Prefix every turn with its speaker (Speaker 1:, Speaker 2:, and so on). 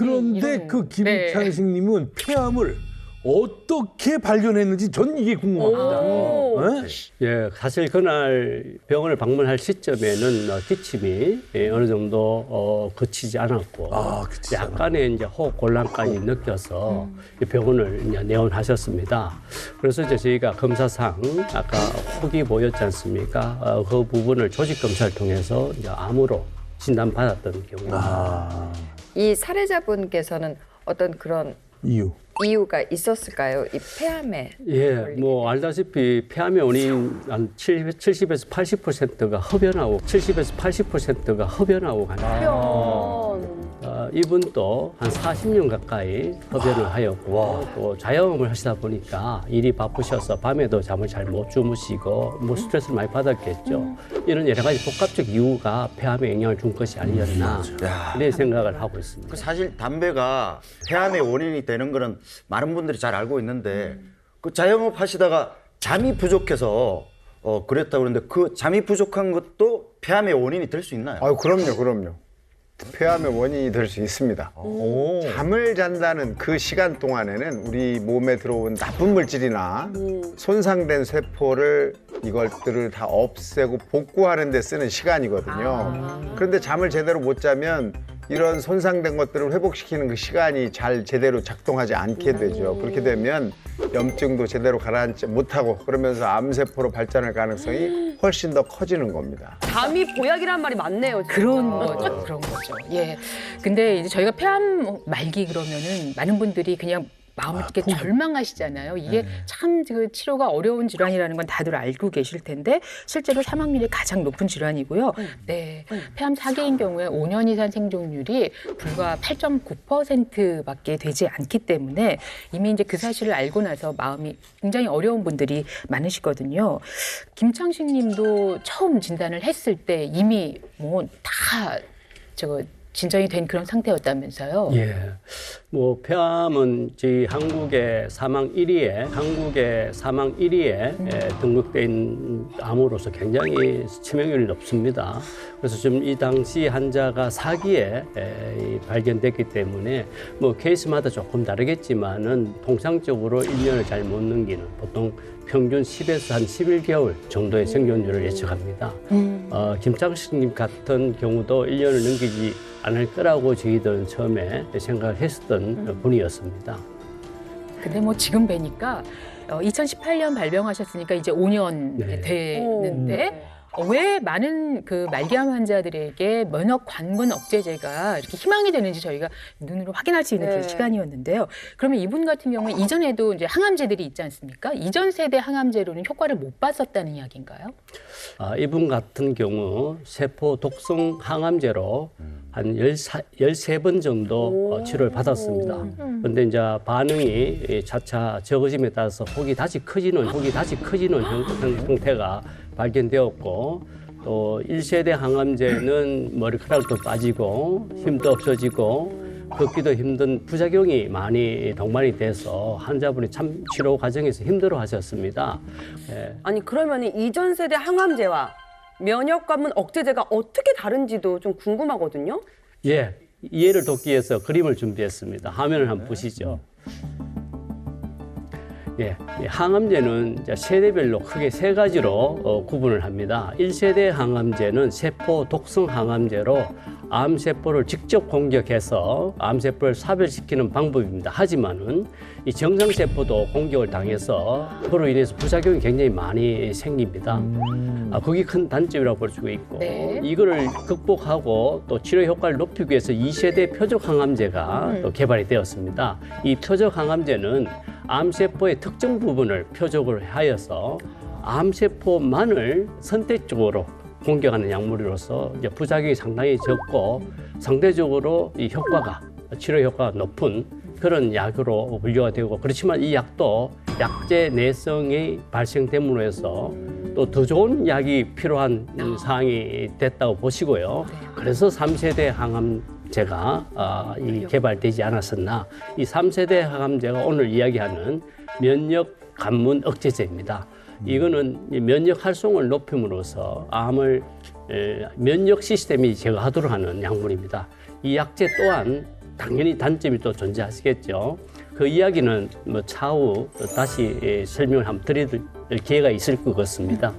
Speaker 1: 그런데
Speaker 2: 이런-
Speaker 1: 그 김창식님은 폐암을 어떻게 발견했는지 전 이게 궁금합니다. 네?
Speaker 3: 예, 사실 그날 병원을 방문할 시점에는 기침이 어느 정도 그치지 않았고
Speaker 1: 그치지
Speaker 3: 약간의 이제 호흡 곤란까지 느껴서 이 병원을 이제 내원하셨습니다. 그래서 이제 저희가 검사상 아까 혹이 보였지 않습니까? 그 부분을 조직 검사를 통해서 이제 암으로 진단받았던 경우입니다.
Speaker 2: 이 살해자분께서는 어떤 그런 이유가 있었을까요? 이 폐암에.
Speaker 3: 예, 뭐 알다시피 폐암의 원인 한 70에서 80%가 흡연하고 70에서 80%가 흡연하고 가는 이분도 한 40년 가까이 흡연을 하였고 또 자영업을 하시다 보니까 일이 바쁘셔서 밤에도 잠을 잘 못 주무시고 뭐 스트레스를 많이 받았겠죠. 이런 여러 가지 복합적 이유가 폐암에 영향을 준 것이 아니었나 이런 생각을 하고 있습니다.
Speaker 4: 사실 담배가 폐암의 원인이 되는 거는 많은 분들이 잘 알고 있는데 그 자영업 하시다가 잠이 부족해서 그랬다고 그러는데 그 잠이 부족한 것도 폐암의 원인이 될 수 있나요?
Speaker 5: 그럼요. 폐암의 원인이 될 수 있습니다. 잠을 잔다는 그 시간 동안에는 우리 몸에 들어온 나쁜 물질이나 손상된 세포를 이것들을 다 없애고 복구하는 데 쓰는 시간이거든요. 그런데 잠을 제대로 못 자면 이런 손상된 것들을 회복시키는 그 시간이 잘 제대로 작동하지 않게 되죠. 그렇게 되면 염증도 제대로 가라앉지 못하고 그러면서 암세포로 발전할 가능성이 훨씬 더 커지는 겁니다.
Speaker 6: 잠이 보약이란 말이 맞네요. 진짜.
Speaker 7: 그런 거죠. 예. 근데 이제 저희가 폐암 말기 그러면은 많은 분들이 그냥 마음을 이렇게 절망하시잖아요. 이게 참 그 치료가 어려운 질환이라는 건 다들 알고 계실 텐데 실제로 사망률이 가장 높은 질환이고요. 네, 폐암 4개인 경우에 5년 이상 생존율이 불과 8.9%밖에 되지 않기 때문에 이미 이제 그 사실을 알고 나서 마음이 굉장히 어려운 분들이 많으시거든요. 김창식 님도 처음 진단을 했을 때 이미 뭐 다 진정이 된 그런 상태였다면서요?
Speaker 3: 예. 뭐 폐암은 저희 한국의 사망 1위에 등록된 암으로서 굉장히 치명률이 높습니다. 그래서 지금 이 당시 환자가 4기에 발견됐기 때문에 뭐 케이스마다 조금 다르겠지만은 통상적으로 1년을 잘 못 넘기는 보통 평균 10에서 한 11개월 정도의 생존율을 예측합니다. 김창식님 같은 경우도 1년을 넘기지 않을 거라고 저희들은 처음에 생각을 했었던 분이었습니다.
Speaker 7: 근데 뭐 지금 뵈니까 2018년 발병하셨으니까 이제 5년 되는데 왜 많은 그 말기암 환자들에게 면역 관문 억제제가 이렇게 희망이 되는지 저희가 눈으로 확인할 수 있는 그런 시간이었는데요. 그러면 이분 같은 경우에 이전에도 이제 항암제들이 있지 않습니까? 이전 세대 항암제로는 효과를 못 봤었다는 이야기인가요?
Speaker 3: 이분 같은 경우 세포 독성 항암제로 한 13번 정도 치료를 받았습니다. 그런데 이제 반응이 차차 적어짐에 따라서 혹이 다시 커지는 형태가 발견되었고 또 1세대 항암제는 머리카락도 빠지고 힘도 없어지고 걷기도 힘든 부작용이 많이 동반이 돼서 환자분이 참 치료 과정에서 힘들어하셨습니다.
Speaker 6: 아니 그러면 이전 세대 항암제와 면역 관문 억제제가 어떻게 다른지도 좀 궁금하거든요.
Speaker 3: 예, 이해를 돕기 위해서 그림을 준비했습니다. 화면을 한번 보시죠. 예, 항암제는 이제 세대별로 크게 세 가지로 구분을 합니다. 1세대 항암제는 세포 독성 항암제로 암세포를 직접 공격해서 암세포를 사별시키는 방법입니다. 하지만은 이 정상세포도 공격을 당해서 그로 인해서 부작용이 굉장히 많이 생깁니다. 그게 큰 단점이라고 볼 수가 있고 이거를 극복하고 또 치료 효과를 높이기 위해서 2세대 표적 항암제가 또 개발이 되었습니다. 이 표적 항암제는 암세포의 특정 부분을 표적을 하여서 암세포만을 선택적으로 공격하는 약물로서 이제 부작용이 상당히 적고 상대적으로 이 치료 효과가 높은 그런 약으로 분류가 되고 그렇지만 이 약도 약제 내성이 발생됨으로 해서 또 더 좋은 약이 필요한 상황이 됐다고 보시고요. 그래서 3세대 항암제가 개발되지 않았었나 이 3세대 항암제가 오늘 이야기하는 면역 관문 억제제입니다. 이거는 면역 활성을 높임으로써 암을 면역 시스템이 제거하도록 하는 약물입니다. 이 약제 또한 당연히 단점이 또 존재하시겠죠. 그 이야기는 뭐 차후 다시 설명을 한번 드릴 기회가 있을 것 같습니다.